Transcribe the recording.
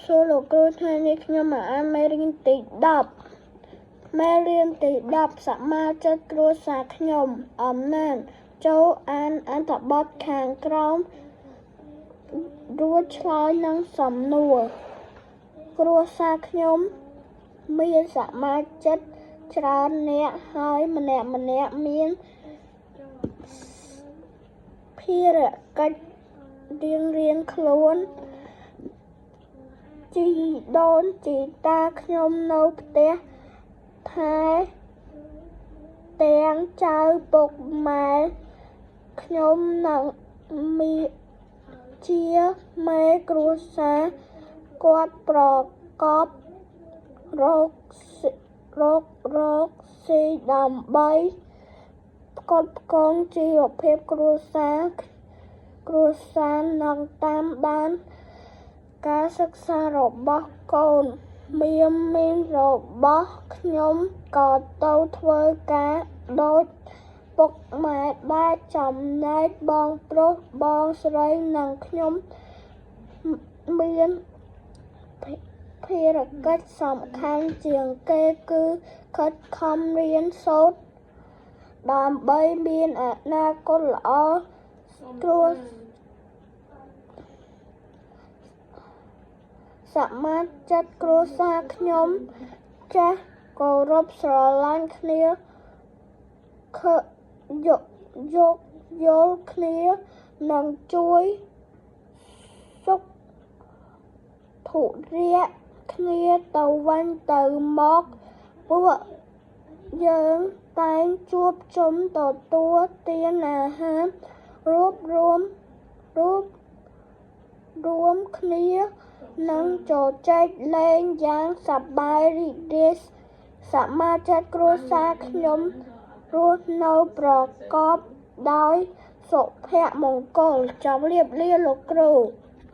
សួរលោកគ្រូថ្ងៃនេះខ្ញុំមកអានមេរៀនទី10មេរៀនទី10សមាជិកគ្រួសារខ្ញុំអំណានចូលអានអត្ថបទខាងក្រោមរួចឆ្លើយនឹងសំណួរគ្រួសារខ្ញុំមានសមាជិកច្រើននាក់ហើយម្នាក់មានភារកិច្ចរៀងខ្លួនជីដូនជីតាខ្ញុំនៅផ្ទះថែទាំងចៅពុកម៉ែខ្ញុំនឹងមានជាមេគ្រួសារគាត់ប្រកបរកស៊ីដើម្បីផ្គត់ផ្គង់ជីវភាពគ្រួសារនឹងតាមដានការសិក្សារបស់កូនមីងរបស់ខ្ញុំក៏ទៅធ្វើការដូចពុកម៉ែដែរចំណែកបងប្រុសបងស្រីនិងខ្ញុំមានភារកិច្ចសំខាន់ជាងគេគឺខិតខំរៀនសូត្រដើម្បីមានអនាគតល្អសមាជិកគ្រួសារខ្ញុំចេះគោរពស្រឡាញ់គ្នាយោគយល់គ្នានិងជួយសុខធុរៈគ្នាទៅវិញទៅមកពួកយើងតែងជួបជុំទទួលទានអាហាររួបរวมគ្នានិងជជែកលេងយ៉ាងសប្បាយរីករាយសមាជិកគ្រួសារខ្ញុំរស់នៅប្រកបដោយសុភមង្គលជម្រាបលាលោកគ្រូ